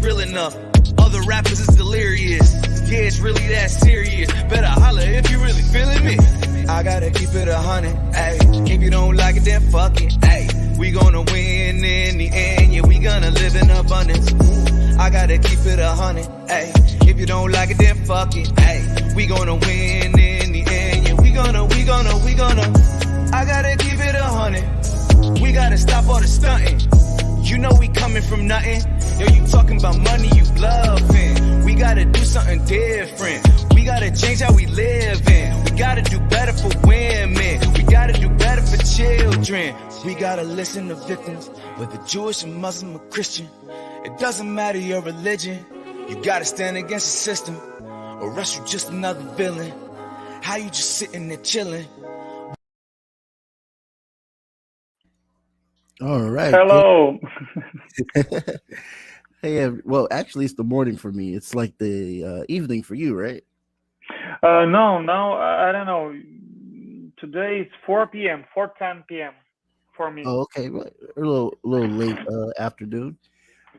real enough. Other rappers is delirious. Yeah, it's really that serious. Better holler if you really feeling me. I gotta keep it 100, ayy. If you don't like it, then fuck it, ayy. We gonna win in the end, yeah, we gonna live in abundance. I gotta keep it 100, ayy. If you don't like it, then fuck it, ayy. We gonna win in the end, yeah, we gonna. I gotta keep it 100. We gotta stop all the stunting. You know we coming from nothing. Yo, you talking about money, you bluffing. We gotta do something different. We gotta change how we live in. We gotta do better for women. We gotta do better for children. We gotta listen to victims, whether Jewish or Muslim or Christian. It doesn't matter your religion. You gotta stand against the system, or else you just another villain. How you just sitting there chilling? All right. Hello. Hey, well, actually, it's the morning for me. It's like the evening for you, right? No, I don't know. Today it's 4 p.m., 4:10 p.m. for me. Oh, okay. Well, a little late afternoon.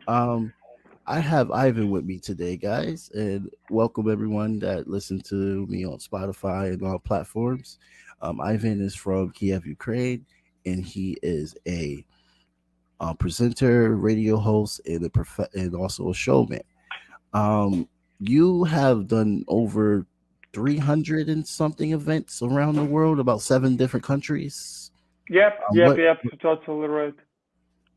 I have Ivan with me today, guys, and welcome everyone that listened to me on Spotify and all platforms. Ivan is from Kyiv, Ukraine, and he is a presenter, radio host, and and also a showman. You have done over 300 and something events around the world, about 7 different countries. Yep, totally right.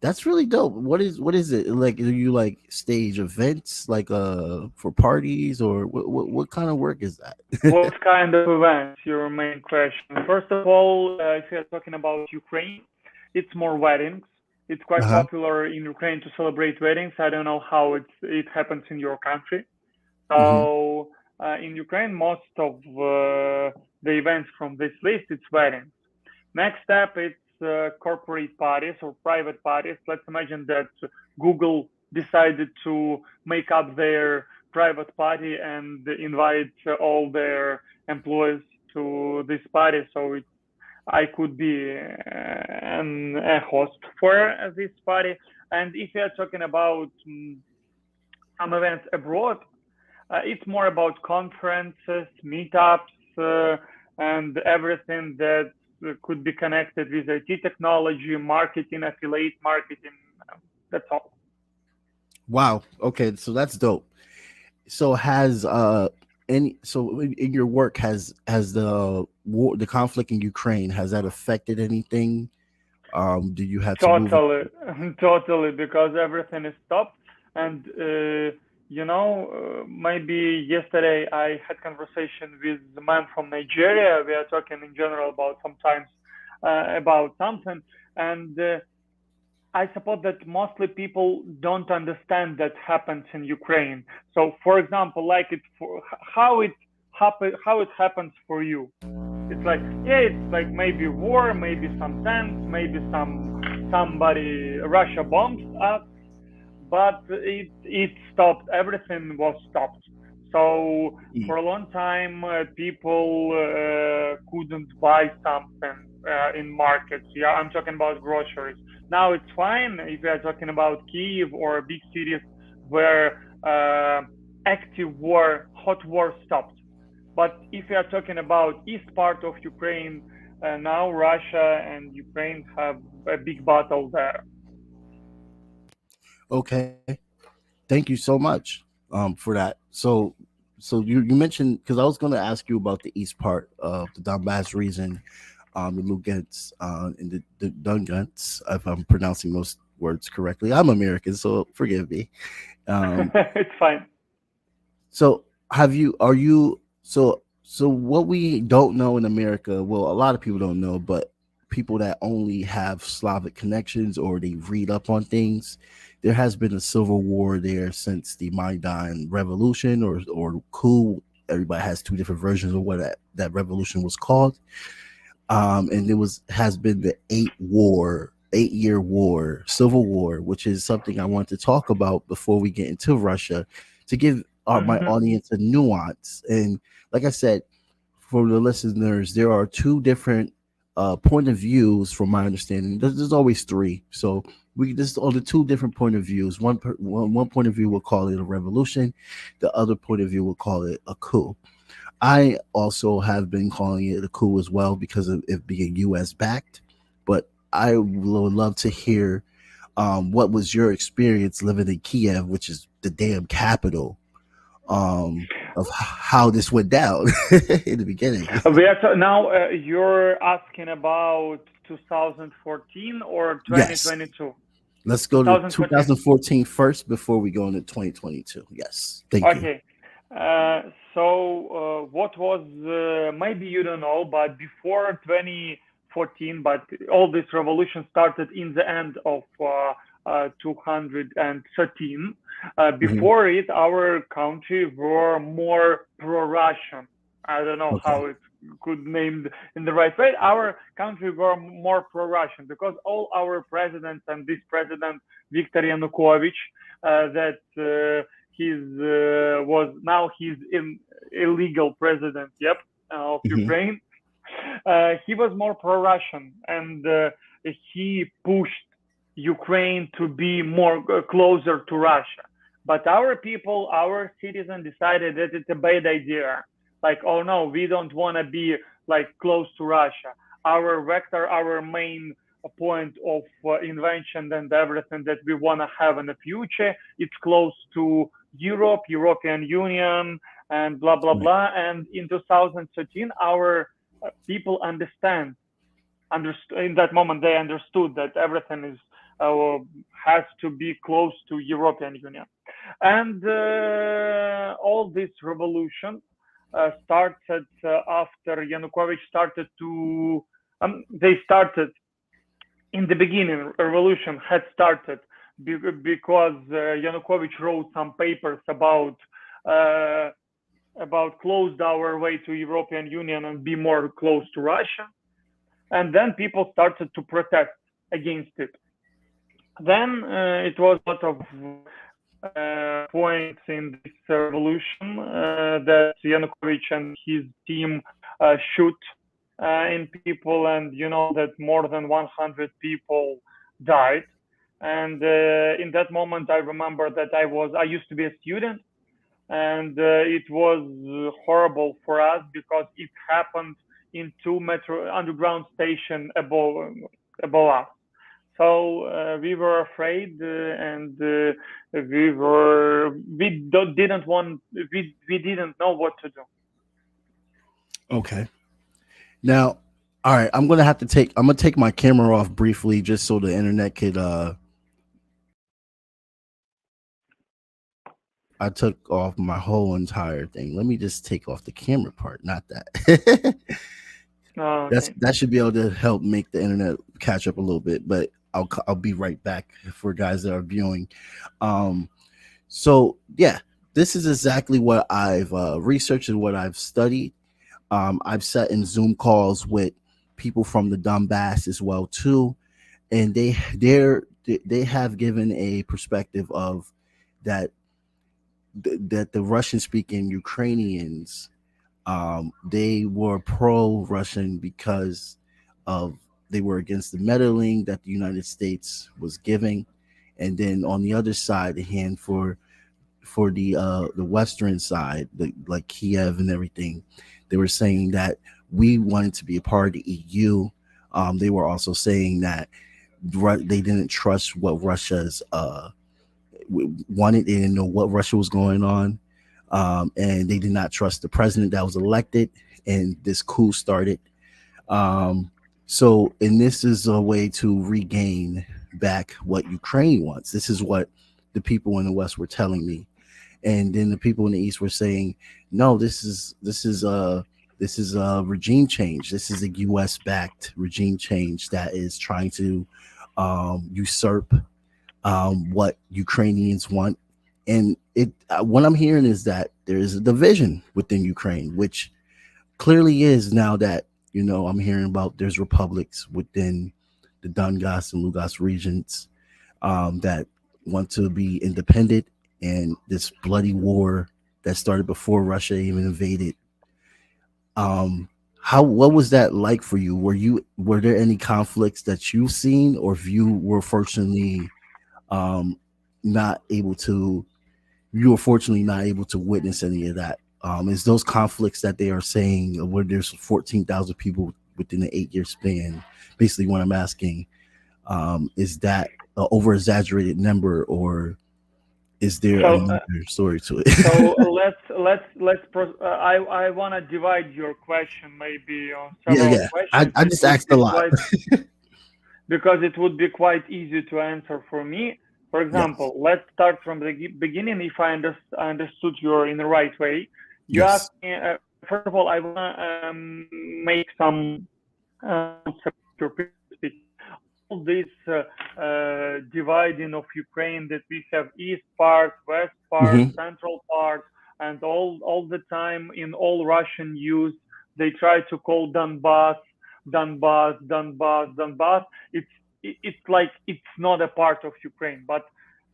That's really dope. What is it like? Do you like stage events like for parties, or what kind of work is that? What kind of events? Your main question. First of all, if you're talking about Ukraine, it's more weddings. It's quite popular in Ukraine to celebrate weddings. I don't know how it happens in your country. So in Ukraine, most of the events from this list, it's weddings. Next step, it's corporate parties or private parties. Let's imagine that Google decided to make up their private party and invite all their employees to this party. So I could be a host for this party. And if you're talking about some events abroad, it's more about conferences, meetups, and everything that could be connected with IT technology, marketing, affiliate marketing. That's all. Wow. Okay, so that's dope. So has in your work has the war, the conflict in Ukraine, has that affected anything? Do you have to totally, because everything is stopped. And maybe yesterday I had conversation with the man from Nigeria. We are talking in general about sometimes about something, and I suppose that mostly people don't understand that happens in Ukraine. So, for example, how it happens for you. It's like, it's like maybe war, maybe some tanks, maybe Russia bombs us, but it stopped. Everything was stopped. So for a long time, people couldn't buy something in markets. Yeah, I'm talking about groceries. Now it's fine if we are talking about Kyiv or big cities where active war, hot war stopped. But if we are talking about east part of Ukraine, now Russia and Ukraine have a big battle there. Okay, thank you so much for that. So you mentioned, because I was going to ask you about the east part of the Donbas region, the Lugansk and the Donbas, if I'm pronouncing those words correctly. I'm American, so forgive me. It's fine. So so what we don't know in America, well, a lot of people don't know, but people that only have Slavic connections or they read up on things, there has been a civil war there since the Maidan revolution or coup. Everybody has 2 different versions of what that revolution was called. And has been the 8-year war, civil war, which is something I want to talk about before we get into Russia, to give my audience a nuance. And like I said, for the listeners, there are 2 different point of views from my understanding. There's always 3. So we just on the two different point of views. One point of view will call it a revolution, the other point of view will call it a coup. I also have been calling it a coup as well because of it being U.S. backed. But I would love to hear what was your experience living in Kiev, which is the damn capital, of how this went down in the beginning. Now you're asking about 2014 or Yes. 2022? Let's go to 2014. 2014 first before we go into 2022. Yes. Thank you. Okay. So what was, maybe you don't know, but before 2014, but all this revolution started in the end of 213. Before it, our country were more pro-Russian. I don't know how it could named in the right way. Our country were more pro-Russian because all our presidents and this president Viktor Yanukovych, that he's in illegal president, of Ukraine. He was more pro-Russian, and he pushed Ukraine to be more closer to Russia. But our people, our citizens decided that it's a bad idea. Like, oh no, we don't want to be like close to Russia. Our vector, our main point of invention and everything that we want to have in the future, it's close to Europe, European Union, and blah, blah, blah. And in 2013, our people in that moment, they understood that everything is has to be close to European Union. And all this revolution started after Yanukovych started to, they started in the beginning, revolution had started because Yanukovych wrote some papers about closed our way to European Union and be more close to Russia. And then people started to protest against it. Then it was a lot of points in this revolution that Yanukovych and his team shoot in people, and you know that more than 100 people died. And in that moment, I remember that I used to be a student, and it was horrible for us because it happened in 2 metro underground station above us. So we were afraid, and we didn't know what to do. Okay. Now, all right, I'm gonna take my camera off briefly just so the internet could. I took off my whole entire thing. Let me just take off the camera part, not that. Okay. That should be able to help make the internet catch up a little bit, but I'll be right back for guys that are viewing. So yeah, this is exactly what I've researched and what I've studied. I've sat in Zoom calls with people from the Donbas as well too, and they have given a perspective of that the Russian-speaking Ukrainians, they were pro-Russian because of they were against the meddling that the United States was giving, and then on the other side, the hand for the Western side, like Kiev and everything, they were saying that we wanted to be a part of the EU. They were also saying that they didn't trust what Russia's wanted. They didn't know what Russia was going on, and they did not trust the president that was elected, and this coup started. So, and this is a way to regain back what Ukraine wants. This is what the people in the West were telling me, and then the people in the East were saying, "No, this is a regime change. This is a U.S.-backed regime change that is trying to usurp what Ukrainians want." And what I'm hearing is that there is a division within Ukraine, which clearly is now that. I'm hearing about there's republics within the Donbas and Lugansk regions that want to be independent, and this bloody war that started before Russia even invaded what was that like for you? Were there any conflicts that you've seen, or if you were fortunately not able to witness any of that? Is those conflicts that they are saying where there's 14,000 people within an 8-year span, basically what I'm asking, is that an over exaggerated number, or is there another story to it? So I want to divide your question maybe on several questions. I just asked a lot. Because it would be quite easy to answer for me. For example, let's start from the beginning. If I understood you in the right way, you asked me, first of all, I want to make some all this dividing of Ukraine that we have east part, west part, central part, and all the time in all Russian news they try to call Donbas. It's like it's not a part of Ukraine, but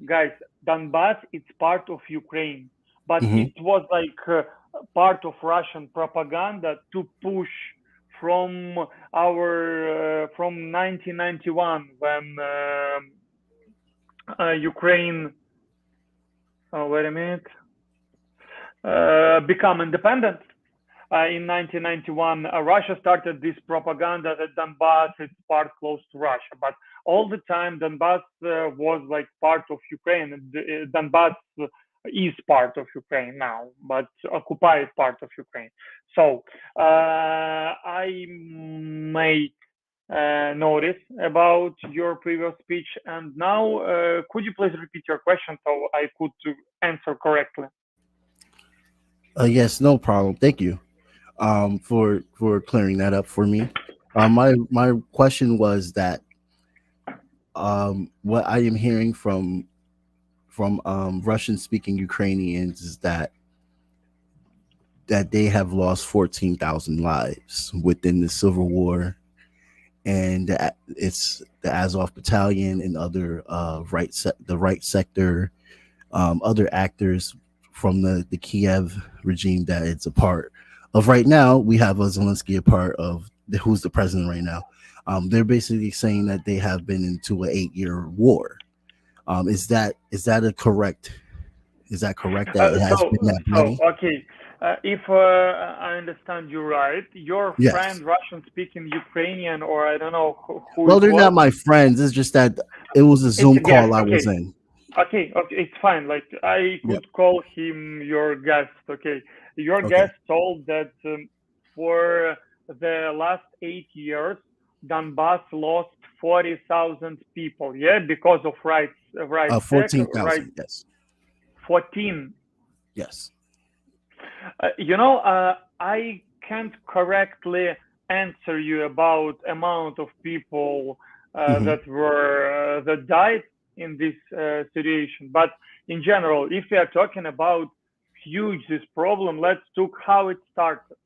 guys, Donbas it's part of Ukraine, but it was like part of Russian propaganda to push from 1991 when Ukraine become independent. In 1991, Russia started this propaganda that Donbas is part close to Russia, but all the time Donbas was like part of Ukraine. Donbas is part of Ukraine now, but occupied part of Ukraine. So I make notice about your previous speech, and now could you please repeat your question so I could answer correctly? Yes, no problem. Thank you for clearing that up for me. My question was that what I am hearing from Russian speaking Ukrainians is that they have lost 14,000 lives within the civil war, and it's the Azov battalion and other the right sector, other actors from the Kyiv regime that it's a part of. Right now, we have Zelensky a part of who's the president right now. They're basically saying that they have been into an 8-year war. Is that correct? Is that correct that it has been that bloody? Okay. If I understand you right, your friend Russian-speaking Ukrainian, or I don't know who. Well, they're not my friends. It's just that it was a Zoom call I was in. Okay, it's fine. Like I could call him your guest. Okay, your guest told that for the last 8 years, Donbas lost 40,000 people. Yeah, because of rights. 14,000. Yes. 14. Yes. I can't correctly answer you about amount of people that died in this situation, but in general, if we are talking about huge this problem, let's look how it started.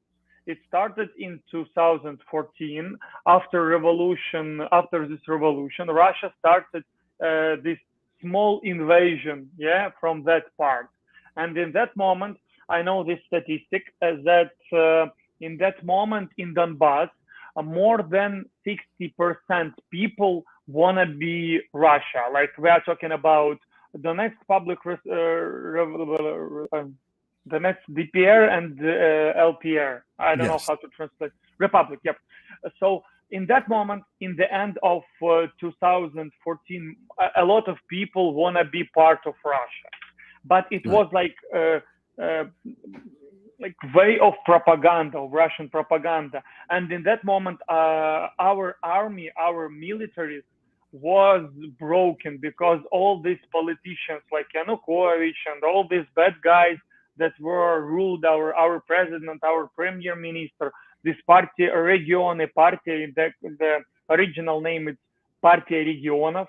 It started in 2014 after this revolution, Russia started this small invasion, from that part, and in that moment, I know this statistic that in that moment in Donbas, more than 60% people want to be Russia. Like we are talking about the next the next DPR and LPR. I don't know how to translate. Republic, yep. So in that moment, in the end of 2014, a lot of people want to be part of Russia. But it was like way of propaganda, of Russian propaganda. And in that moment, our army, our military was broken because all these politicians like Yanukovych and all these bad guys that were ruled our president, our premier minister, this party, Regiony party, the original name is Партия Регионов,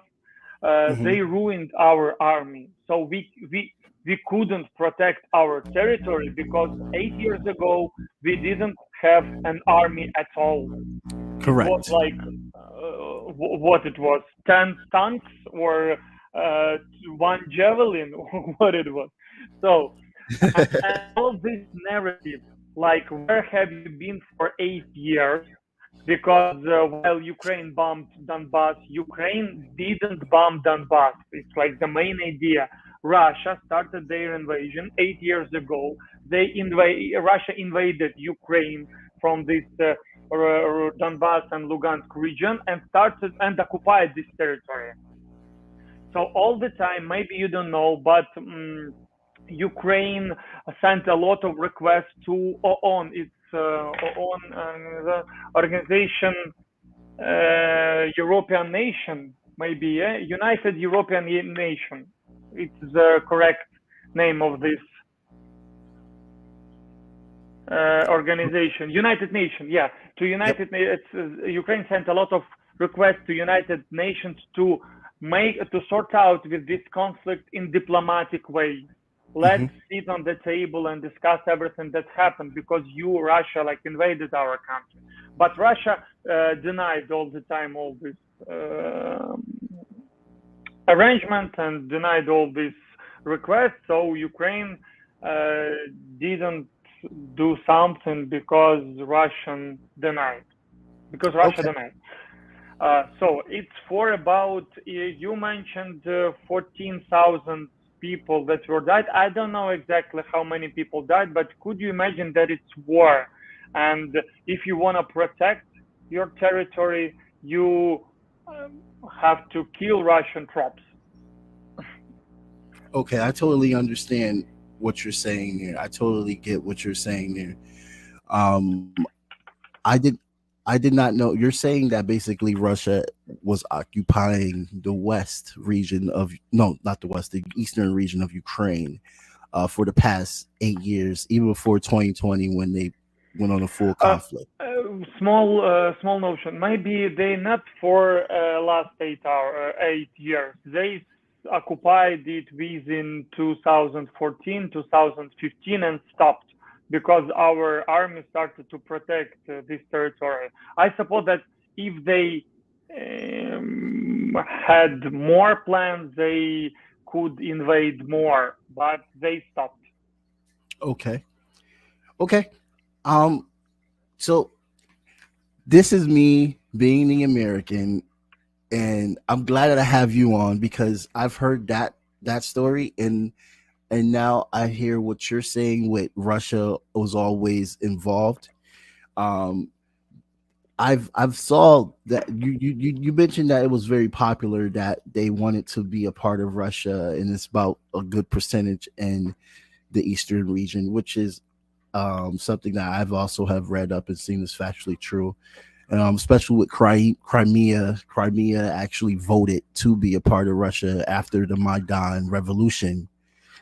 they ruined our army. So we couldn't protect our territory because 8 years ago, we didn't have an army at all. Correct. It was like, what it was, 10 tanks or 1 javelin, what it was. So, and all this narrative like, where have you been for 8 years? Because while Ukraine bombed Donbas, Ukraine didn't bomb Donbas. It's like the main idea. Russia started their invasion 8 years ago. Russia invaded Ukraine from this Donbas and Lugansk region and started and occupied this territory. So all the time, maybe you don't know, but Ukraine sent a lot of requests to OON. It's OON, the organization, European nation, maybe, United European Nation. It's the correct name of this organization. United Nations, yeah. To United, Ukraine sent a lot of requests to United Nations to sort out with this conflict in diplomatic way. Let's sit on the table and discuss everything that happened, because Russia, like, invaded our country. But Russia denied all the time all this arrangement and denied all these requests. So Ukraine didn't do something because Russia denied. So it's for about, you mentioned 14,000 people that were died. I don't know exactly how many people died, but could you imagine that it's war? And if you want to protect your territory, you have to kill Russian troops. Okay, I totally understand what you're saying here. I totally get what you're saying there. I did not know. You're saying that basically Russia was occupying the west region of, no, not the west, the eastern region of Ukraine for the past 8 years, even before 2020 when they went on a full conflict. Small notion. Maybe they not for last 8 years. They occupied it within 2014, 2015 and stopped, because our army started to protect this territory. I suppose that if they had more plans, they could invade more, but they stopped. Okay. So this is me being the American, and I'm glad that I have you on, because I've heard that story, and now I hear what you're saying with Russia was always involved. I've saw that you mentioned that it was very popular that they wanted to be a part of Russia, and it's about a good percentage in the eastern region, which is something that I've also have read up and seen is factually true. Especially with Crimea actually voted to be a part of Russia after the Maidan revolution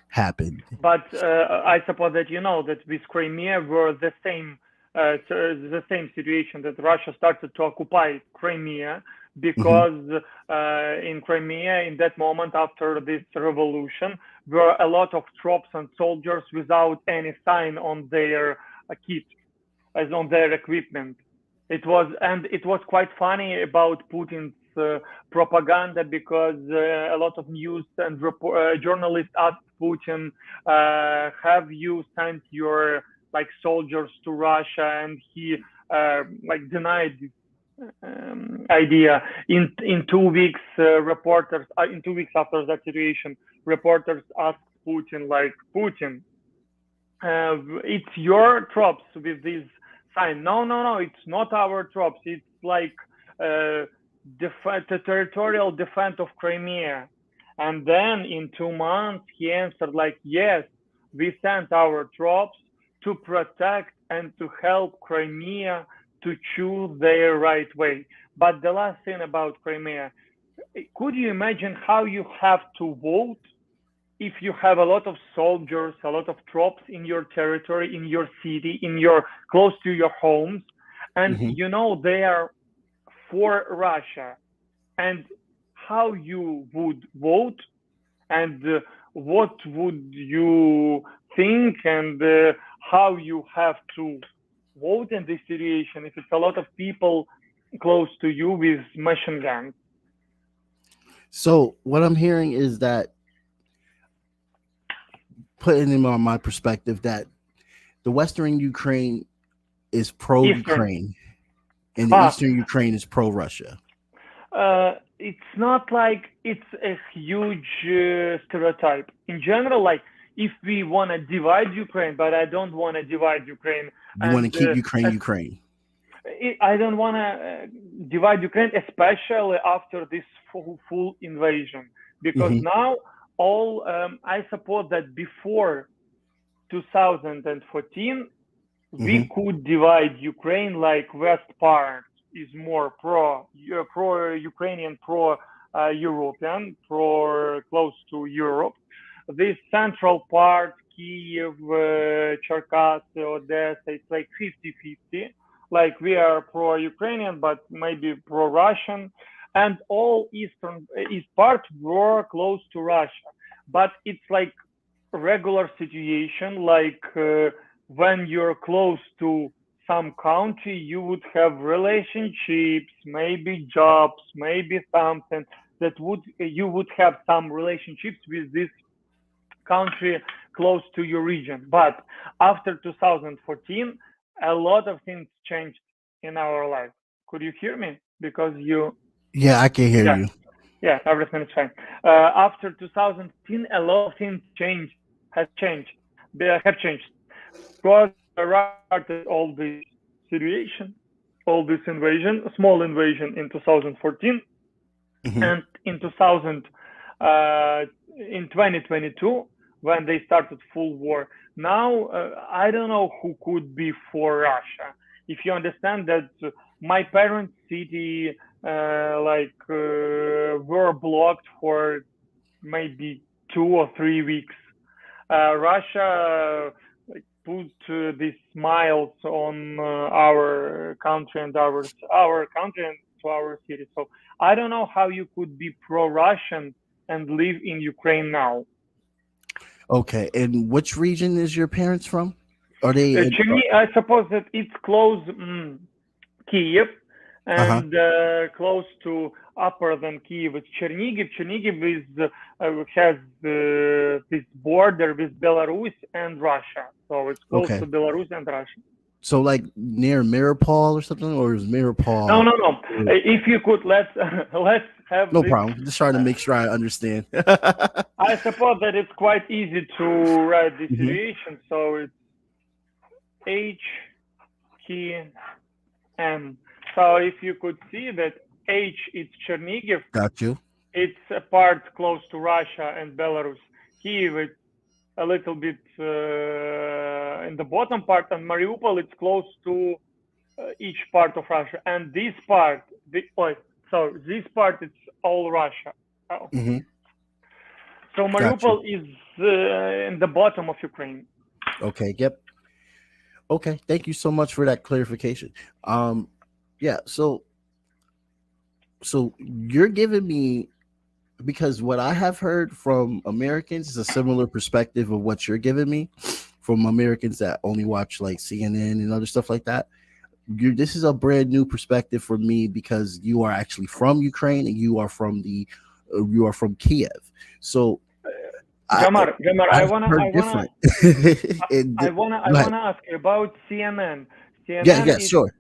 happened. But I suppose that you know that with Crimea were the same situation, that Russia started to occupy Crimea because in Crimea, in that moment after this revolution, were a lot of troops and soldiers without any sign on their kit, as on their equipment. It was quite funny about Putin's propaganda, because a lot of news and journalists asked Putin, have you sent your soldiers to Russia? And he denied this idea. In 2 weeks, reporters in 2 weeks after that situation, reporters asked Putin, Putin, it's your troops with this sign. No, it's not our troops. It's the territorial defense of Crimea. And then in 2 months, he answered yes, we sent our troops to protect and to help Crimea to choose their right way. But the last thing about Crimea, could you imagine how you have to vote if you have a lot of soldiers, a lot of troops in your territory, in your city, close to your homes, and they are for Russia? And how you would vote, and what would you think, and how you have to vote in this situation if it's a lot of people close to you with machine guns? So what I'm hearing is that, putting in on my perspective, that The Western Ukraine is Eastern. pro-Ukraine, and the Eastern Ukraine is pro-Russia. It's not like it's a huge stereotype. In general, like if we want to divide Ukraine, but I don't want to divide Ukraine. You want to keep Ukraine. I don't want to divide Ukraine, especially after this full invasion, because now I suppose that before 2014, we could divide Ukraine, like west part is more pro-Ukrainian, pro-European, close to Europe. This central part, Kyiv, Cherkasy, Odessa, it's like 50-50. Like we are pro-Ukrainian, but maybe pro-Russian. And all east part were close to Russia. But it's like regular situation, like when you're close to some country, you would have relationships, maybe jobs, maybe something that you would have some relationships with this country close to your region. But after 2014, a lot of things changed in our life. Could you hear me? Because Yeah, I can hear you. Yeah, everything is fine. After 2010, a lot of things have changed. Because started all this situation, all this invasion, a small invasion in 2014, and in 2022, when they started full war. Now, I don't know who could be for Russia. If you understand that my parents' city were blocked for maybe 2 or 3 weeks. Russia put these smiles on our country and our country and to our city. So I don't know how you could be pro-Russian and live in Ukraine now. Okay, and which region is your parents from? Are they? I suppose that it's close Kyiv, and close to upper than Kyiv is Chernigiv. Chernigiv has this border with Belarus and Russia, so it's close to Belarus and Russia. So like near Mariupol or something, or is Mariupol? No. If you could, let's have. No problem. Just trying to make sure I understand. I suppose that it's quite easy to write the situation. So it's HKM. So if you could see that H is Chernigiv. Got you. It's a part close to Russia and Belarus. Kyiv, it's a little bit in the bottom part, and Mariupol, it's close to each part of Russia. And this part, this part, it's all Russia. So Mariupol is in the bottom of Ukraine. Okay. Yep. Okay. Thank you so much for that clarification. Yeah. So you're giving me, because what I have heard from Americans is a similar perspective of what you're giving me from Americans that only watch like CNN and other stuff like that. This is a brand new perspective for me because you are actually from Ukraine and you are from Kyiv. So Jamar, I wanna ask you about CNN. CNN is sure.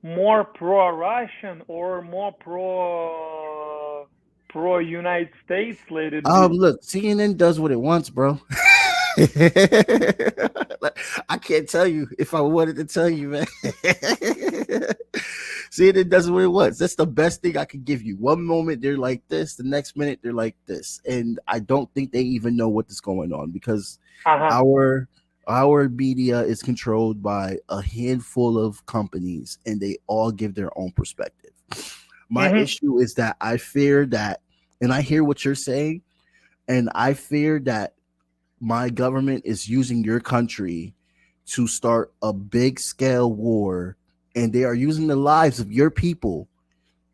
More pro-Russian or more pro-United States related? Look, CNN does what it wants, bro. I can't tell you if I wanted to tell you, man. CNN does what it wants. That's the best thing I could give you. One moment they're like this, the next minute they're like this, and I don't think they even know what is going on because our media is controlled by a handful of companies, and they all give their own perspective. My issue is that I fear that, and I hear what you're saying, and I fear that my government is using your country to start a big scale war, and they are using the lives of your people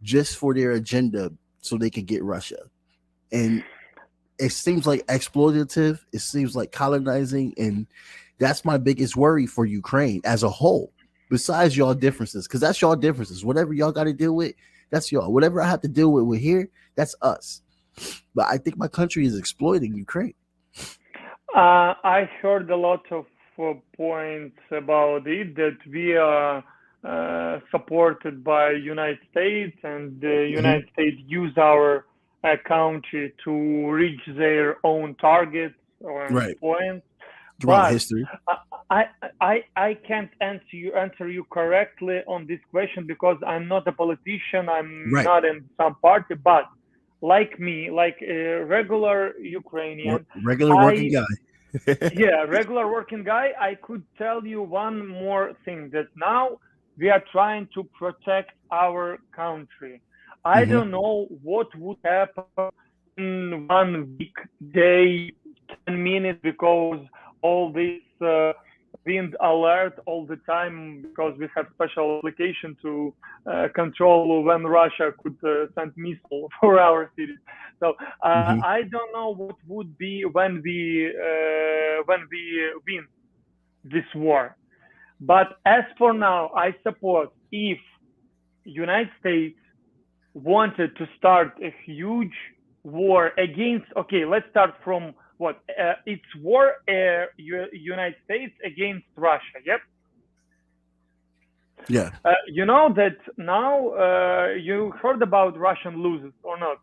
just for their agenda so they can get Russia. And it seems like exploitative. It seems like colonizing. And that's my biggest worry for Ukraine as a whole, besides y'all differences, because that's y'all differences. Whatever y'all got to deal with, that's y'all. Whatever I have to deal with here, that's us. But I think my country is exploiting Ukraine. I heard a lot of points about it, that we are supported by United States, and the United States use our country to reach their own targets or Right. points. Throughout But history. I can't answer you correctly on this question because I'm not a politician. I'm Right. not in some party, but like me, like a regular Ukrainian, Regular working guy. yeah, regular working guy, I could tell you one more thing, that now we are trying to protect our country. I don't know what would happen in 1 week, day, 10 minutes, because all this wind alert all the time, because we have special application to control when Russia could send missile for our cities. So I don't know what would be when we win this war. But as for now, I suppose if United States wanted to start a huge war against, okay, let's start from what? It's war, United States against Russia, yep? Yeah. You know that now you heard about Russian losers or not?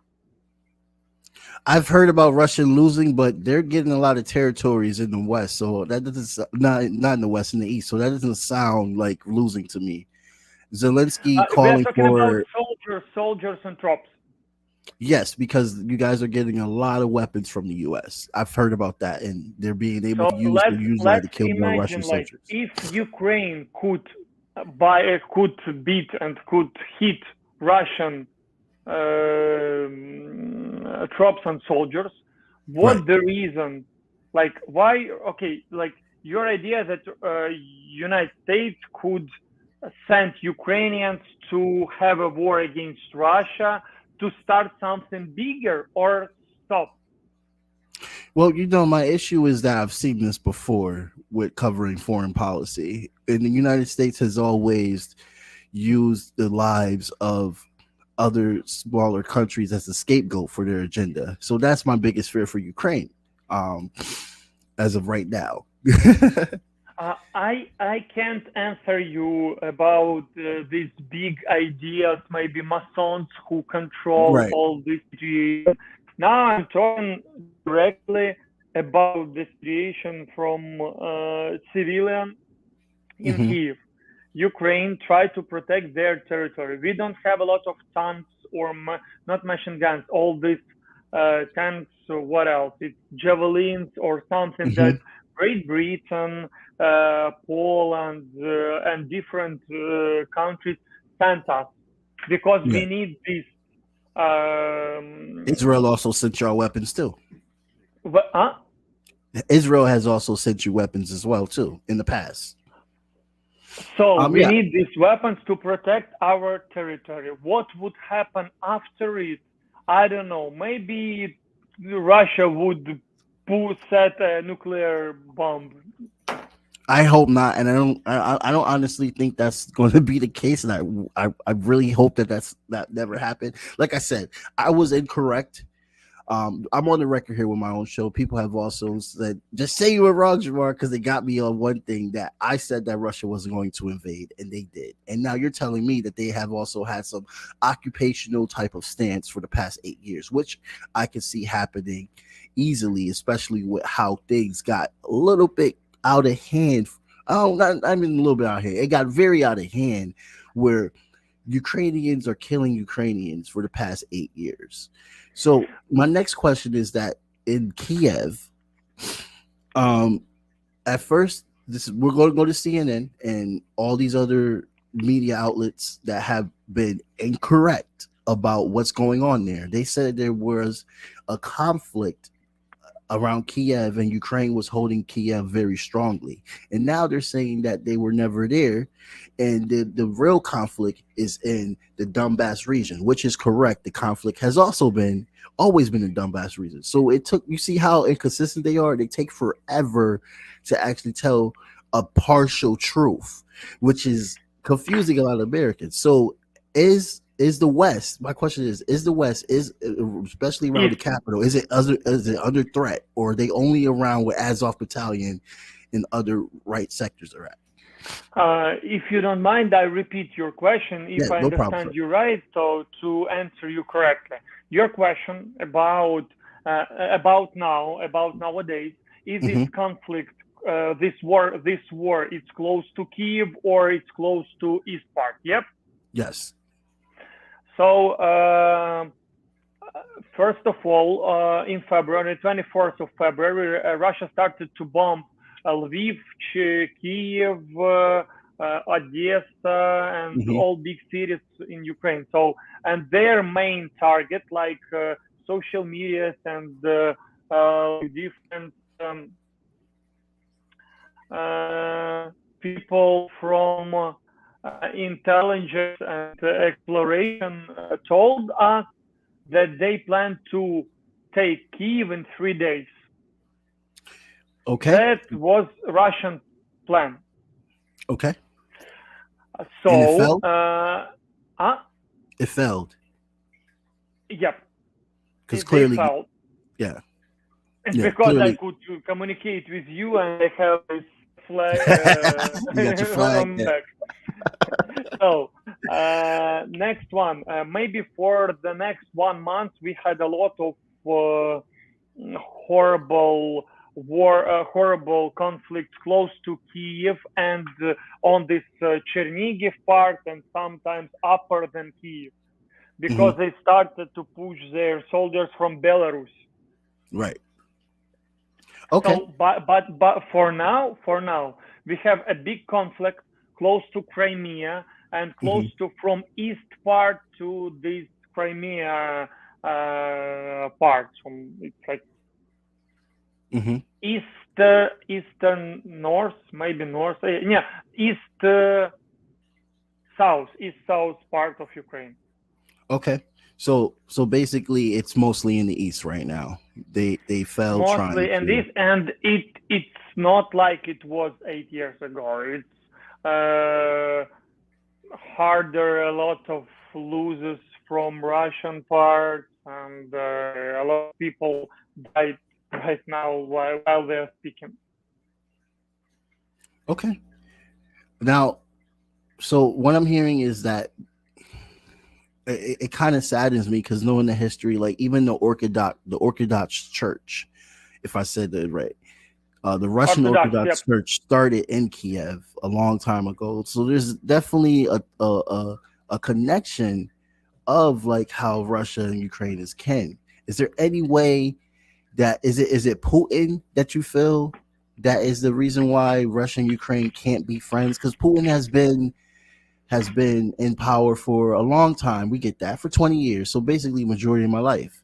I've heard about Russia losing, but they're getting a lot of territories in the West. So that doesn't, not in the West, in the East. So that doesn't sound like losing to me. Zelensky We are calling talking for about soldiers and troops. yes, because you guys are getting a lot of weapons from the U.S. I've heard about that, and they're being able to use that to kill more Russian soldiers. If Ukraine could beat and could hit Russian troops and soldiers, what the reason? Like why? Okay, like your idea that United States could send Ukrainians to have a war against Russia to start something bigger or stop? Well, my issue is that I've seen this before with covering foreign policy. And the United States has always used the lives of other smaller countries as a scapegoat for their agenda. So that's my biggest fear for Ukraine, as of right now. I can't answer you about these big ideas, maybe Masons who control all this situation. Now I'm talking directly about the situation from civilian in Kyiv. Ukraine tried to protect their territory. We don't have a lot of tanks or not machine guns, all these tanks, what else? It's javelins or something that Great Britain, Poland, and different countries sent us because we need this. Israel also sent y'all weapons too. Huh? Israel has also sent you weapons as well too in the past. So we need these weapons to protect our territory. What would happen after it? I don't know. Maybe Russia would set a nuclear bomb. I hope not, and I don't honestly think that's going to be the case, and I really hope that never happened. Like I said, I was incorrect. I'm on the record here with my own show. People have also said, just say you were wrong, Jamar, because they got me on one thing that I said that Russia wasn't going to invade, and they did. And now you're telling me that they have also had some occupational type of stance for the past 8 years, which I can see happening easily, especially with how things got a little bit out of hand. Oh, I mean a little bit out of hand. It got very out of hand where Ukrainians are killing Ukrainians for the past 8 years. So my next question is that in Kyiv, at first, we're going to go to CNN and all these other media outlets that have been incorrect about what's going on there. They said there was a conflict around Kyiv and Ukraine was holding Kyiv very strongly. And now they're saying that they were never there. And the real conflict is in the Donbas region, which is correct. The conflict has always been in Donbas region. So you see how inconsistent they are. They take forever to actually tell a partial truth, which is confusing a lot of Americans. So is the West, my question is the West, especially around the capital, is it under threat, or are they only around with Azov Battalion in other right sectors are at. If you don't mind, I repeat your question if I No problem, understand sir. you right. So to answer you correctly, your question about nowadays, is this conflict, this war, it's close to Kyiv or it's close to east part? Yep. Yes. So first of all, in February, 24th of February, Russia started to bomb Lviv, Kyiv, Odessa, and all big cities in Ukraine. So, and their main target, like social media and different people from intelligence and exploration told us that they plan to take Kyiv in 3 days. Okay. That was Russian plan. Okay. So and it failed? It failed. Yep. Because clearly, failed. Yeah. It's Yeah, because clearly. I could communicate with you and I have this flag You got your flag. on back. So next one, maybe for the next 1 month, we had a lot of horrible conflicts close to Kyiv and on this Chernigiv part, and sometimes upper than Kyiv, because they started to push their soldiers from Belarus. Right. Okay. So, but for now, we have a big conflict close to Crimea and close to from east part to this Crimea part. From it's like eastern north, maybe north. East south part of Ukraine. Okay. So basically, it's mostly in the east right now. They failed mostly trying in to. this, and it's not like it was 8 years ago. It's harder, a lot of losses from Russian part, and a lot of people died right now while they're speaking. Okay. Now, so what I'm hearing is that it kind of saddens me, because knowing the history, like even the Orthodox Church, if I said that right, the Russian Orthodox Church started in Kiev a long time ago. So there's definitely a connection of like how Russia and Ukraine is kin. Is there any way that is it Putin that you feel that is the reason why Russia and Ukraine can't be friends? Because Putin has been in power for a long time. We get that, for 20 years. So basically majority of my life.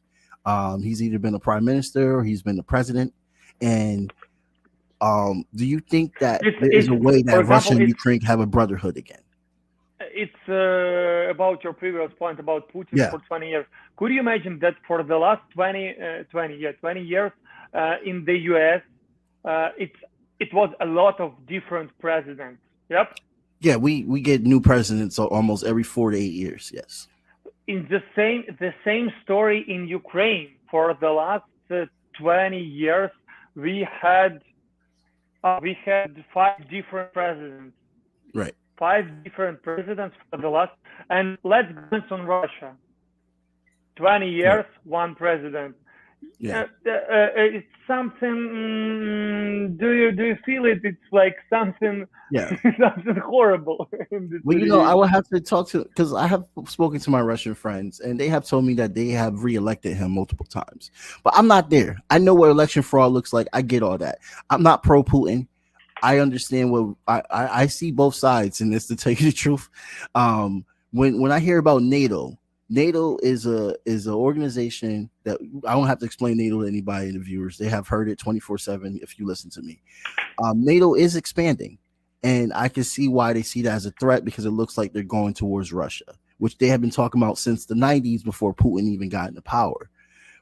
He's either been a prime minister or he's been the president. And do you think that there is a way that Russia and Ukraine have a brotherhood again? It's about your previous point about Putin for 20 years. Could you imagine that for the last 20 years in the US, it was a lot of different presidents. Yep. Yeah, we get new presidents almost every 4 to 8 years. Yes. In the same story in Ukraine, for the last 20 years, we had 5 different presidents. Right. 5 different presidents for the last, and let's glance on Russia. 20 years, 1 president. Yeah. It's something. Do you feel it? It's like something. Yeah. Something horrible. Well, I will have to talk to, because I have spoken to my Russian friends, and they have told me that they have reelected him multiple times. But I'm not there. I know what election fraud looks like. I get all that. I'm not pro Putin. I understand what I see both sides in this, to tell you the truth. When I hear about NATO is an organization that I don't have to explain NATO to anybody, the viewers. They have heard it 24/7 if you listen to me. NATO is expanding, and I can see why they see that as a threat, because it looks like they're going towards Russia, which they have been talking about since the 90s, before Putin even got into power.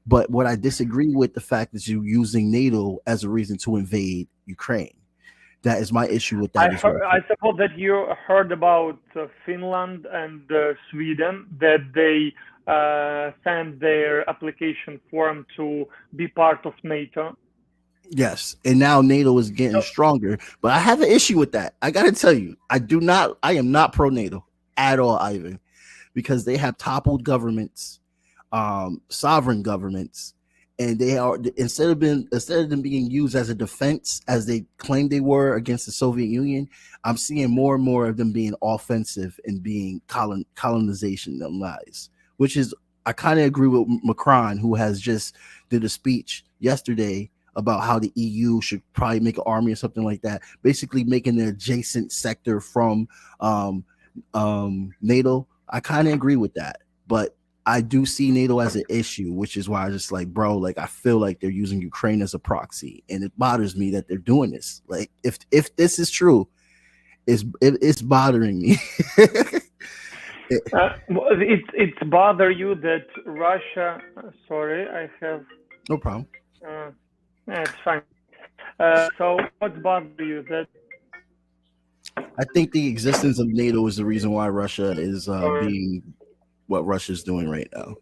But what I disagree with, the fact that you're using NATO as a reason to invade Ukraine. That is my issue with that. I suppose that you heard about Finland and Sweden, that they sent their application form to be part of NATO. Yes, and now NATO is getting So, stronger, but I have an issue with that. I got to tell you, I am not pro NATO at all, Ivan, because they have toppled governments, sovereign governments, and they are instead of them being used as a defense as they claimed they were against the Soviet Union. I'm seeing more and more of them being offensive and being colonization them lies, which is I kind of agree with Macron, who has just did a speech yesterday about how the EU should probably make an army or something like that, basically making an adjacent sector from NATO. I kind of agree with that, but I do see NATO as an issue, which is why I just like, bro, like I feel like they're using Ukraine as a proxy, and it bothers me that they're doing this. Like, if this is true, it's bothering me. it's bother you that Russia. Sorry, I have. No problem. It's fine. So what's bother you that? I think the existence of NATO is the reason why Russia is being what Russia's doing right now.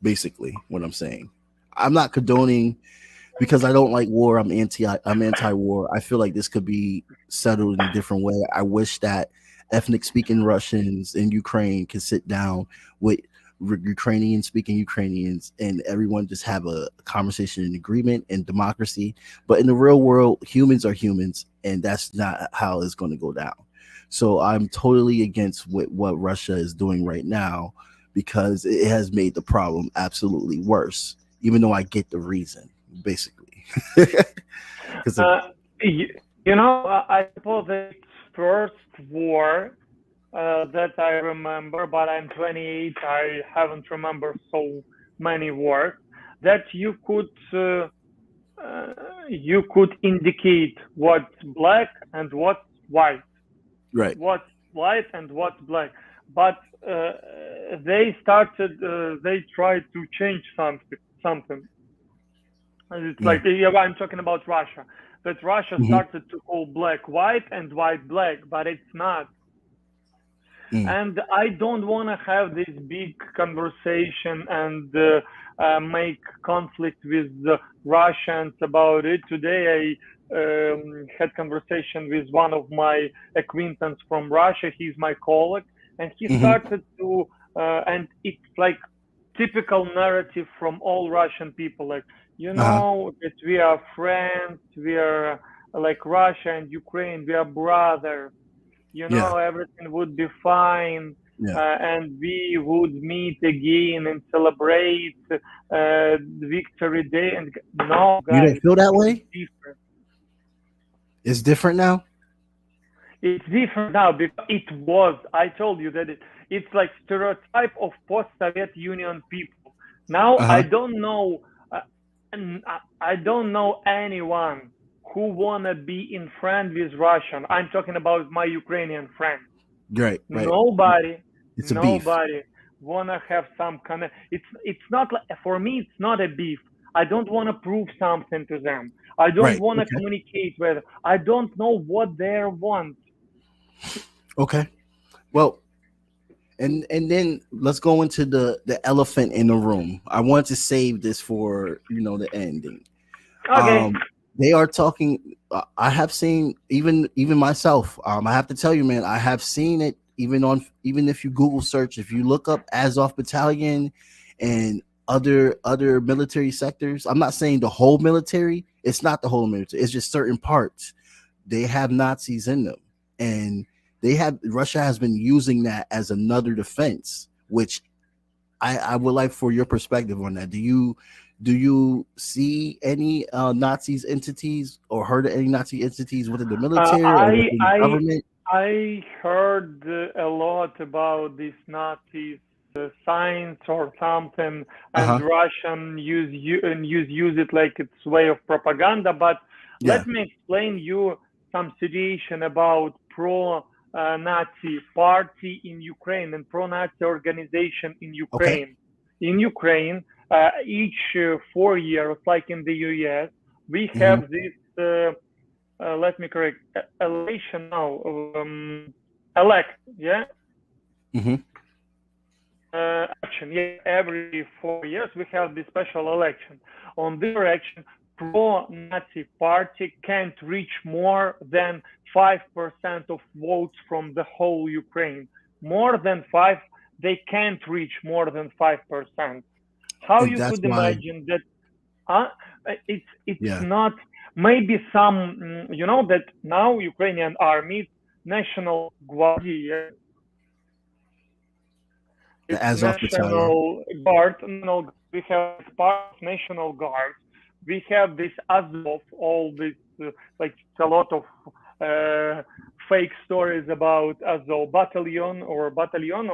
Basically, what I'm saying. I'm not condoning because I don't like war. I'm anti-war. I feel like this could be settled in a different way. I wish that ethnic speaking Russians in Ukraine could sit down with Ukrainian speaking Ukrainians and everyone just have a conversation in agreement and democracy. But in the real world, humans are humans, and that's not how it's going to go down. So I'm totally against what Russia is doing right now, because it has made the problem absolutely worse, even though I get the reason, basically. I suppose it's first war that I remember, but I'm 28. I haven't remembered so many wars that you could indicate what's black and what's white, right? What's white and what's black. But they tried to change something. And it's like I'm talking about Russia. That Russia started to call black white and white black, but it's not. And I don't want to have this big conversation and make conflict with the Russians about it. Today I had conversation with one of my acquaintances from Russia. He's my colleague, and he started to, and it's like typical narrative from all Russian people, like, that we are friends, we are like Russia and Ukraine, we are brothers. Everything would be fine, and we would meet again and celebrate Victory Day. And no, guys, you don't feel that way? Different. It's different now? It's different now because it was. I told you that it's like stereotype of post-Soviet Union people. Now I don't know. I don't know anyone who wanna be in friend with Russian. I'm talking about my Ukrainian friends. Right. Nobody beef. Wanna have some kind of. It's not like, for me. It's not a beef. I don't want to prove something to them. I don't want to communicate with them. I don't know what they want. Okay. Well, and then let's go into the elephant in the room. I want to save this for the ending. Okay. They are talking. I have seen even myself. I have to tell you, man, I have seen it even if you Google search, if you look up Azov Battalion and other military sectors. I'm not saying the whole military. It's not the whole military. It's just certain parts. They have Nazis in them, and Russia has been using that as another defense, which I would like for your perspective on that. Do you see any Nazis entities or heard of any Nazi entities within the military or within the government? I heard a lot about these Nazis signs or something, and Russian use it like it's way of propaganda. But let me explain you some situation about pro-Nazi party in Ukraine and pro-Nazi organization in Ukraine. Okay. In Ukraine, each 4 years, like in the US, we have this, let me correct, election now, action. Every 4 years we have this special election. On this election, pro-Nazi party can't reach more than 5% of votes from the whole Ukraine. More than 5, they can't reach more than 5%. How And you that's could why, imagine that? It's yeah, not, maybe some, that now Ukrainian army, National Guard, the it's Azov battalion. National Guard. No, we have part of National Guard. We have this Azov, all this, like a lot of fake stories about Azov battalion or battalion.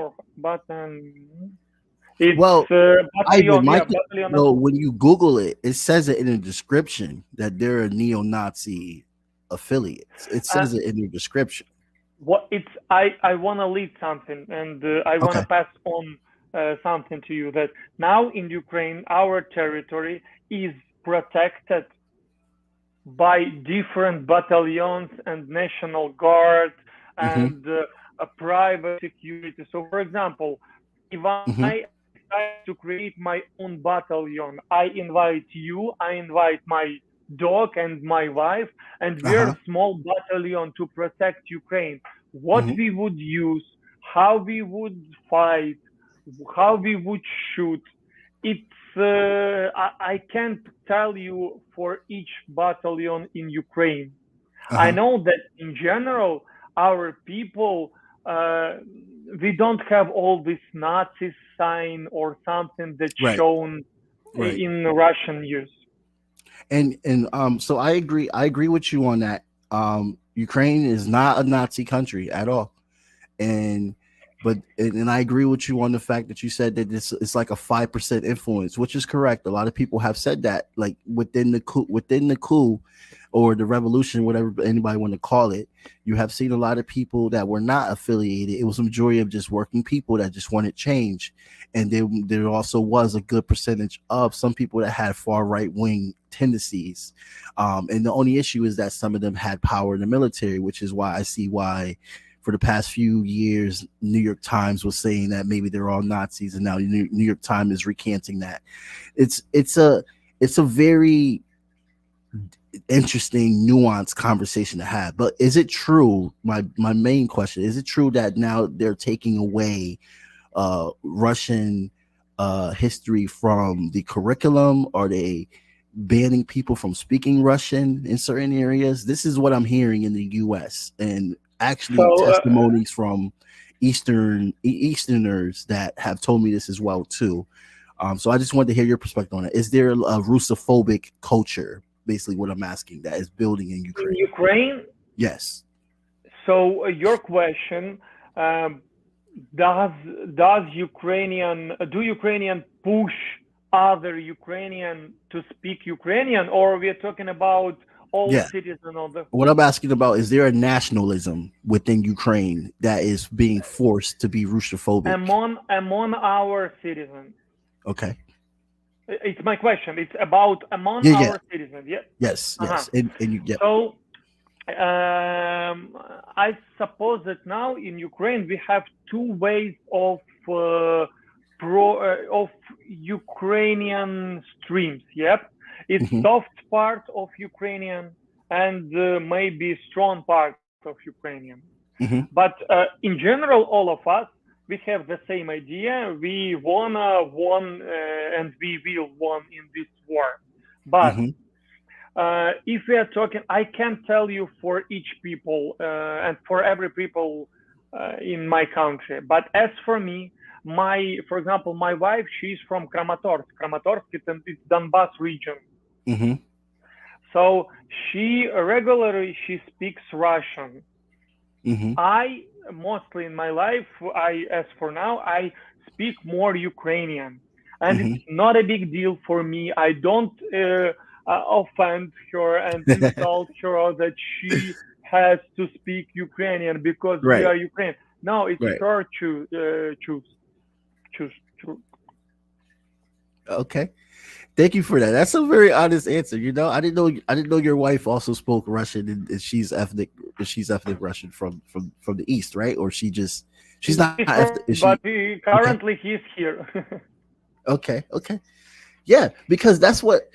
It's Well, Ivan, battalion, yeah, battalion no, Azov. when you Google it, it says it in the description that they're a neo-Nazi affiliates. It Uh, says it in the description. what it's I want to lead something, and I want to Okay. pass on something to you, that now in Ukraine our territory is protected by different battalions and National Guard Mm-hmm. and a private security. So for example, if Mm-hmm. I decide to create my own battalion, I invite you, I invite my dog and my wife, and we're Uh-huh. a small battalion to protect Ukraine. What Mm-hmm. we would use, how we would fight, how we would shoot, it's I can't tell you for each battalion in Ukraine. I Uh-huh. know that in general, our people, we don't have all this Nazi sign or something that's Right. shown Right. in Russian news. And so I agree with you on that. Ukraine is not a Nazi country at all. And I agree with you on the fact that you said that it's like a 5% influence, which is correct. A lot of people have said that, like within the coup or the revolution, whatever anybody want to call it, you have seen a lot of people that were not affiliated. It was a majority of just working people that just wanted change. And there also was a good percentage of some people that had far right wing tendencies. And the only issue is that some of them had power in the military, which is why I see why for the past few years, New York Times was saying that maybe they're all Nazis, and now New York Times is recanting that. It's a very interesting, nuanced conversation to have. But is it true? My main question is: it true that now they're taking away Russian history from the curriculum? Are they banning people from speaking Russian in certain areas? This is what I'm hearing in the U.S. and actually testimonies from Easterners that have told me this as well too. So I just wanted to hear your perspective on it. Is there a Russophobic culture, basically what I'm asking, that is building in Ukraine? In Ukraine? Yes. So your question, do Ukrainian push other Ukrainian to speak Ukrainian, or we're talking about all citizens of the... What I'm asking about, is there a nationalism within Ukraine that is being forced to be Russophobic? Among our citizens. Okay. It's my question. It's about among our citizens. Yeah. Yes. Yes. And you get. So I suppose that now in Ukraine we have two ways of Ukrainian streams. Yep. It's soft part of Ukrainian and maybe strong part of Ukrainian. But in general, all of us, we have the same idea. We wanna won and we will won in this war. But if we are talking, I can't tell you for each people and for every people in my country. But as for me, for example, my wife, she's from Kramatorsk. Kramatorsk is Donbas region. So she regularly speaks Russian. I mostly in my life, as for now, I speak more Ukrainian, and it's not a big deal for me. I don't offend her and insult her that she has to speak Ukrainian because we are Ukrainian. No, it's her choose. Okay. Thank you for that. That's a very honest answer. You know, I didn't know your wife also spoke Russian, and she's ethnic Russian from the East, right? Or she's not. Currently he's here. Okay. Yeah, because that's what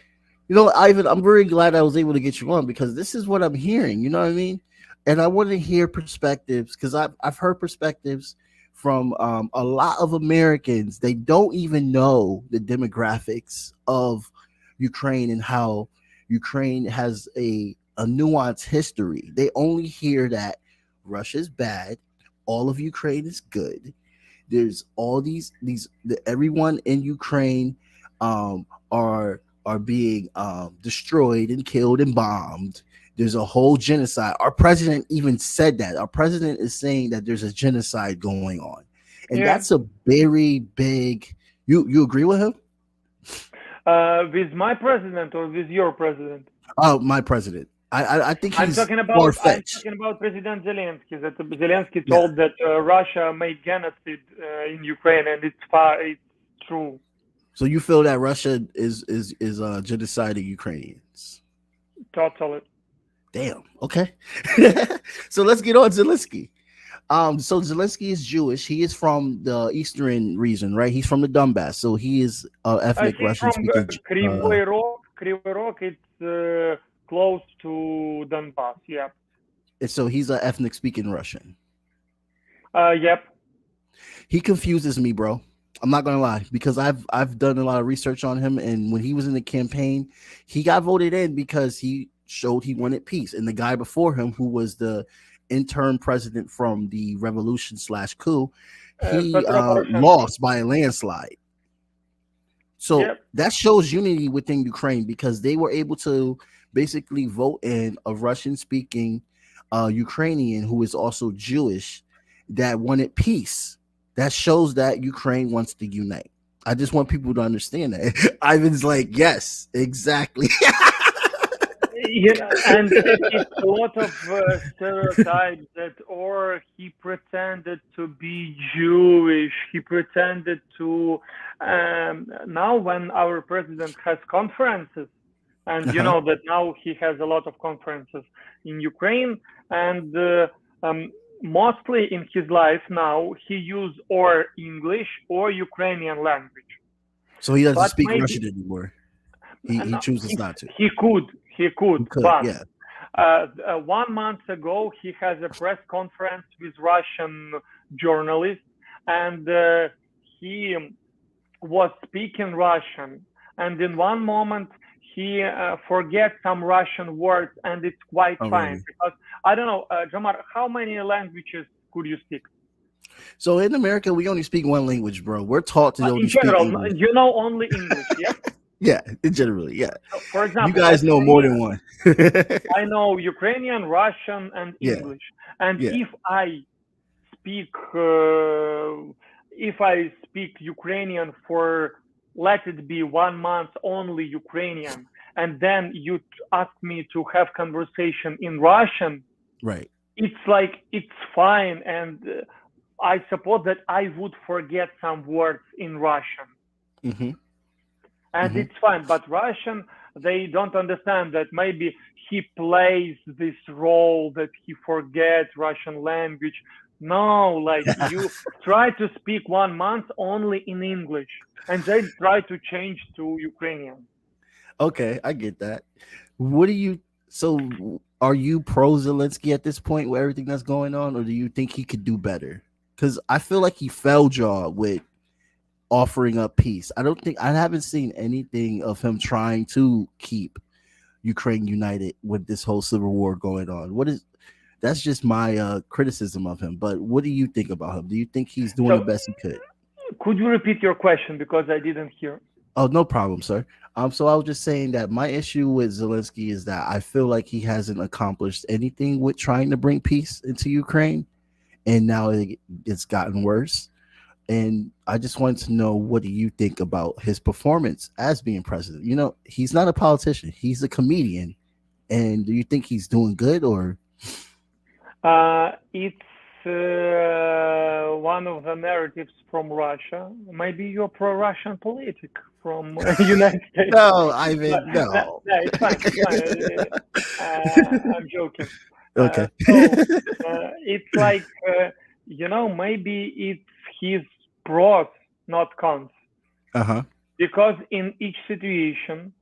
Ivan, I'm very glad I was able to get you on because this is what I'm hearing. You know what I mean? And I want to hear perspectives because I've heard perspectives from a lot of Americans. They don't even know the demographics of Ukraine and how Ukraine has a nuanced history. They only hear that Russia's bad, all of Ukraine is good. There's all everyone in Ukraine are being destroyed and killed and bombed. There's a whole genocide. Our president even said that. Our president is saying that there's a genocide going on, and that's a very big. You agree with him? With my president or with your president? Oh, my president. I think he's I'm talking about President Zelensky. That Zelensky told that Russia made genocide in Ukraine, and it's true. So you feel that Russia is genociding Ukrainians? Totally. Damn. Okay. So let's get on Zelensky. So Zelensky is Jewish. He is from the eastern region, right? He's from the Donbas. So he is ethnic Russian speaking. Kyiv.Live, it's close to Donbas. Yeah. And so he's an ethnic speaking Russian. Yep. He confuses me, bro. I'm not gonna lie, because I've done a lot of research on him, and when he was in the campaign, he got voted in because he showed he wanted peace. And the guy before him, who was the interim president from the revolution / coup, he lost by a landslide. So that shows unity within Ukraine because they were able to basically vote in a Russian-speaking Ukrainian who is also Jewish that wanted peace. That shows that Ukraine wants to unite. I just want people to understand that. Ivan's like, yes, exactly. And it's a lot of stereotypes that, or he pretended to be Jewish, he pretended to. Now, when our president has conferences, and you know that now he has a lot of conferences in Ukraine, and mostly in his life now, he uses or English or Ukrainian language. So he doesn't speak Russian anymore. He chooses not to. He could, but yeah. 1 month ago, he has a press conference with Russian journalists, and he was speaking Russian. And in one moment, he forgets some Russian words, and it's quite fine. Really? Because I don't know, Jamar, how many languages could you speak? So in America, we only speak one language, bro. We're taught to only speak English. You know only English, yeah? Yeah, generally, yeah. So, for example, you guys know more than one. I know Ukrainian, Russian, and English. And if I speak Ukrainian for, let it be 1 month only Ukrainian, and then you ask me to have conversation in Russian, right? It's fine, and I suppose that I would forget some words in Russian. Mm-hmm. And it's fine, but Russian, they don't understand that maybe he plays this role that he forgets Russian language. No, like you try to speak 1 month only in English and then try to change to Ukrainian. Okay, I get that. So are you pro Zelensky at this point with everything that's going on, or do you think he could do better? Because I feel like he fell jaw with offering up peace. I haven't seen anything of him trying to keep Ukraine united with this whole civil war going on. That's just my criticism of him. But what do you think about him? Do you think he's doing the best he could? Could you repeat your question because I didn't hear? Oh, no problem, sir. So I was just saying that my issue with Zelensky is that I feel like he hasn't accomplished anything with trying to bring peace into Ukraine, and now it's gotten worse. And I just wanted to know, what do you think about his performance as being president? You know, he's not a politician; he's a comedian. And do you think he's doing good, or? It's one of the narratives from Russia. Maybe you're pro-Russian politic from United States. No, Ivan, no. No, it's fine. I'm joking. Okay. It's like, maybe it's his pros, not cons. Uh-huh. Because in each situation,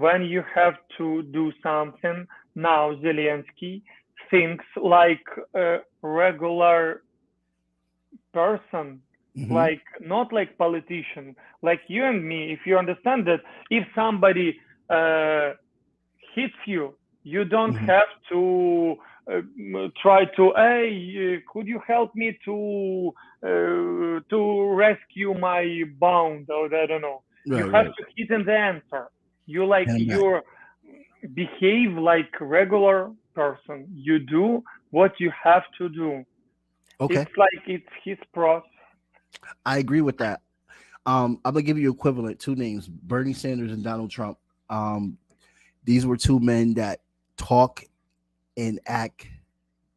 when you have to do something, now Zelensky thinks like a regular person, like not like politician, like you and me. If you understand that if somebody hits you, you don't have to try to, hey, could you help me to rescue my bound, or I don't know. You have to hit in the answer. You like you behave like regular person. You do what you have to do. Okay. It's like it's his process. I agree with that. I'm gonna give you equivalent two names: Bernie Sanders and Donald Trump. These were two men that talk and act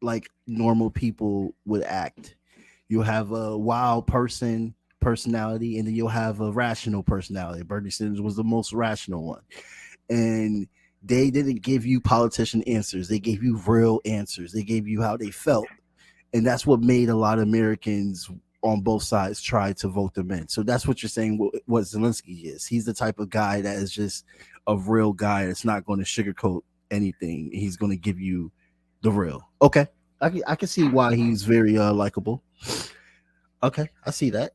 like normal people would act. You have a wild personality, and then you'll have a rational personality. Bernie Sanders was the most rational one, and they didn't give you politician answers. They gave you real answers. They gave you how they felt, and that's what made a lot of Americans on both sides try to vote them in. So that's what you're saying. What Zelensky is. He's the type of guy that is just a real guy that's not going to sugarcoat anything. He's going to give you the real. Okay, I can see why he's very likable. Okay, I see that.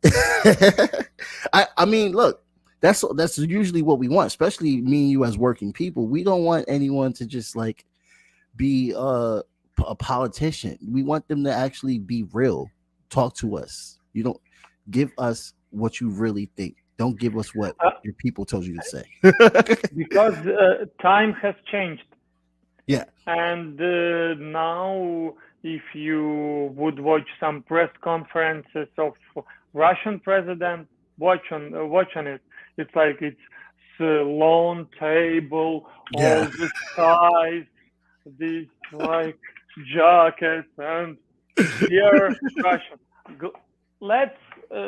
I mean, look, that's usually what we want, especially me and you as working people. We don't want anyone to just like be a politician. We want them to actually be real. Talk to us. You don't give us what you really think. Don't give us what your people told you to say. Because time has changed. Yeah. And now, if you would watch some press conferences of Russian president, watch on it. It's like it's a long table, all the ties, these like jackets, and here Russian. Let's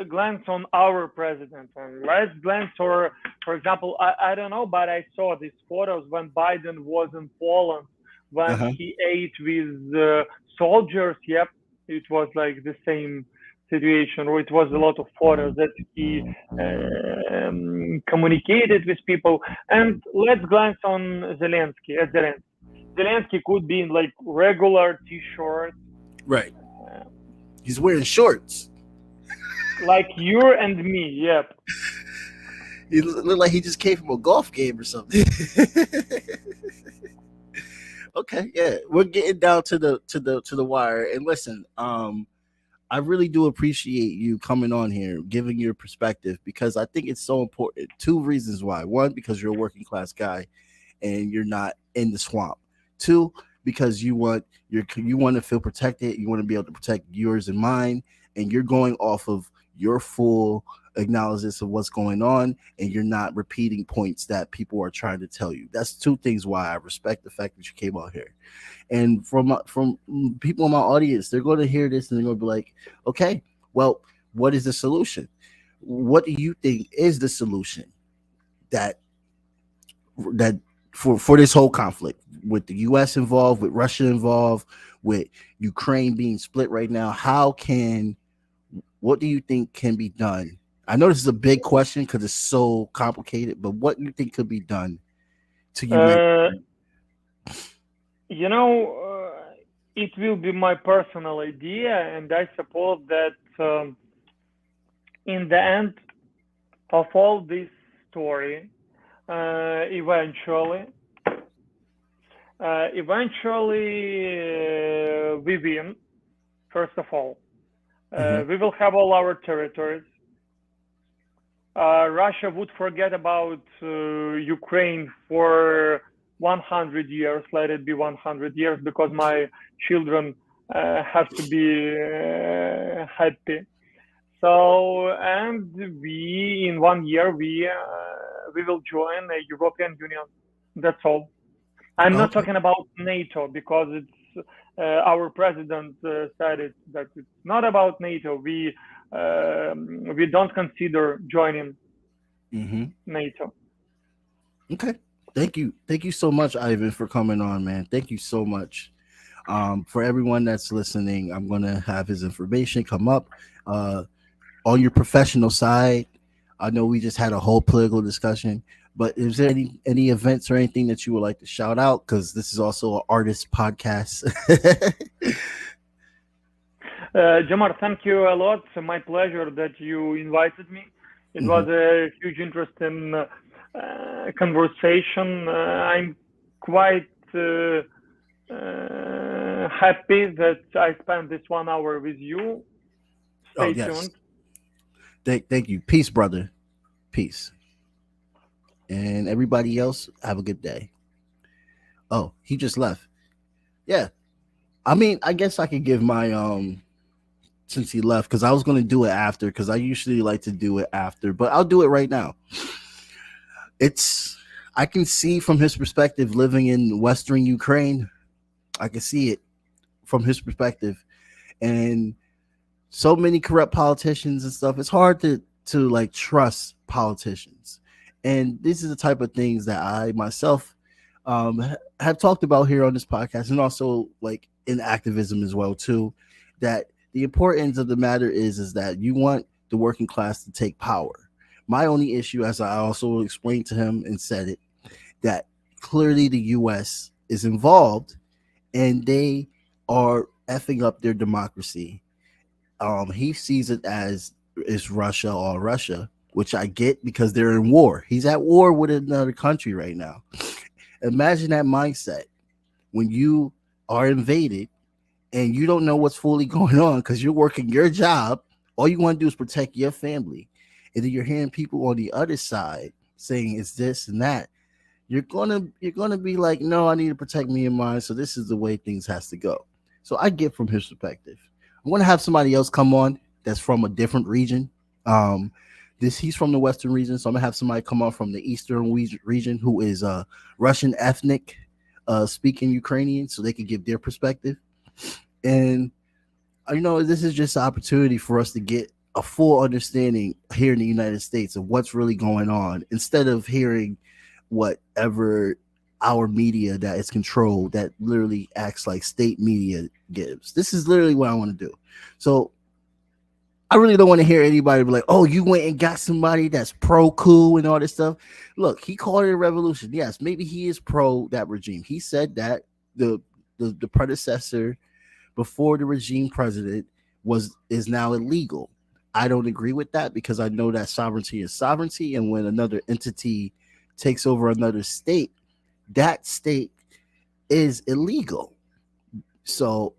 glance on our president, and let's glance for example, I don't know, but I saw these photos when Biden was in Poland, when he ate with soldiers. Yep, it was like the same situation, or it was a lot of photos that he communicated with people. And let's glance on Zelensky. Zelensky could be in like regular t-shirt. Right. He's wearing shorts. Like you and me, yep. He looked like he just came from a golf game or something. Okay, yeah, we're getting down to the wire. And listen, I really do appreciate you coming on here, giving your perspective, because I think it's so important. Two reasons why: one, because you're a working class guy and you're not in the swamp. Two, because you want to feel protected. You want to be able to protect yours and mine, and you're going off of your full acknowledgement of what's going on, and you're not repeating points that people are trying to tell you. That's two things why I respect the fact that you came out here. And from people in my audience, they're going to hear this and they're going to be like, okay, well, what is the solution? What do you think is the solution that for this whole conflict, with the U.S. involved, with Russia involved, with Ukraine being split right now? What do you think can be done? I know this is a big question because it's so complicated, but what do you think could be done to unite? It will be my personal idea, and I suppose that in the end of all this story, eventually we win. First of all, we will have all our territories. Russia would forget about Ukraine for 100 years. Let it be 100 years, because my children have to be happy. So, and we in 1 year we will join the European Union. That's all. I'm not talking about NATO, because it's our president said it, that it's not about NATO. We don't consider joining NATO. Okay. Thank you so much, Ivan, for coming on, man. Thank you so much. For everyone that's listening, I'm going to have his information come up. On your professional side, I know we just had a whole political discussion. But is there any events or anything that you would like to shout out? Because this is also an artist podcast. Jamar, thank you a lot. It's my pleasure that you invited me. It was a huge interest in conversation. I'm quite happy that I spent this 1 hour with you. Stay tuned. Thank you. Peace, brother. Peace. And everybody else, have a good day. Oh, he just left. Yeah. I mean, I guess I could give my since he left, because I was going to do it after, because I usually like to do it after, but I'll do it right now. I can see from his perspective living in Western Ukraine. I can see it from his perspective. And so many corrupt politicians and stuff. It's hard to like trust politicians. And this is the type of things that I myself have talked about here on this podcast, and also like in activism as well too, that the importance of the matter is that you want the working class to take power. My only issue, as I also explained to him and said it, that clearly the U.S. is involved and they are effing up their democracy. He sees it as it's Russia or Russia, which I get because they're in war. He's at war with another country right now. Imagine that mindset when you are invaded and you don't know what's fully going on because you're working your job. All you want to do is protect your family. And then you're hearing people on the other side saying it's this and that. You're gonna be like, no, I need to protect me and mine. So this is the way things has to go. So I get from his perspective. I'm gonna have somebody else come on that's from a different region. He's from the Western region, so I'm gonna have somebody come on from the Eastern region who is Russian ethnic, speaking Ukrainian, so they can give their perspective. And this is just an opportunity for us to get a full understanding here in the United States of what's really going on, instead of hearing whatever our media that is controlled, that literally acts like state media gives. This is literally what I want to do. So I really don't want to hear anybody be like, oh, you went and got somebody that's pro coup and all this stuff. Look, he called it a revolution. Yes, maybe he is pro that regime. He said that the predecessor before the regime president is now illegal. I don't agree with that, because I know that sovereignty is sovereignty, and when another entity takes over another state, that state is illegal. So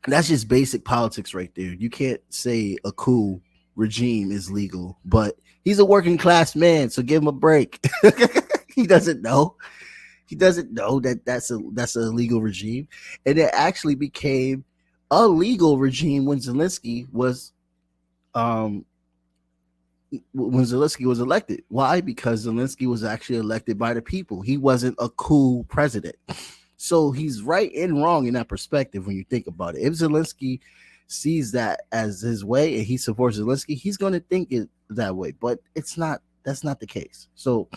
that's just basic politics right there. You can't say a coup regime is legal, but he's a working class man, so give him a break. He doesn't know. He doesn't know that that's an illegal regime, and it actually became a legal regime when Zelensky was elected. Why? Because Zelensky was actually elected by the people. He wasn't a coup president. So he's right and wrong in that perspective when you think about it. If Zelensky sees that as his way and he supports Zelensky, he's going to think it that way. But that's not the case. So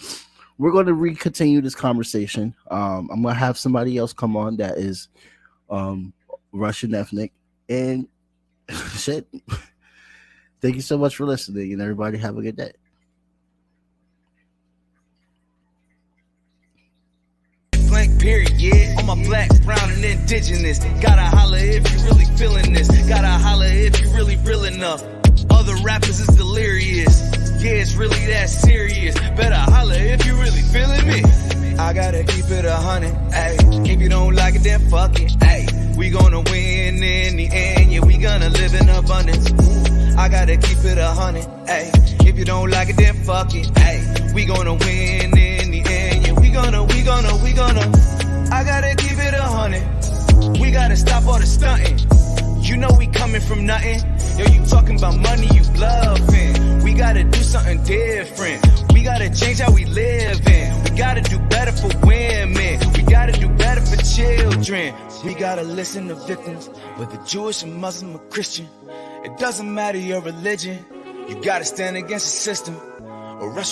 we're going to continue this conversation. I'm going to have somebody else come on that is Russian ethnic. And shit. Thank you so much for listening, and everybody have a good day. Blank period, yeah. On my black, brown, and indigenous. Gotta holler if you really feeling this. Gotta holler if you really real enough. Other rappers is delirious. Yeah, it's really that serious. Better holler if you really feeling me. I gotta keep it 100, ayy. If you don't like it, then fuck it, ayy. We gonna win in the end, yeah, we gonna live in abundance. I gotta keep it 100, ayy. If you don't like it, then fuck it, ayy. We gonna win in the end, yeah, we gonna. I gotta keep it 100. We gotta stop all the stunting. You know we coming from nothing. Yo, you talking about money, you bluffing. We gotta do something different. We gotta change how we live in. We gotta do better for women. We gotta do better for children. We gotta listen to victims, whether Jewish or Muslim or Christian. It doesn't matter your religion. You gotta stand against the system, or else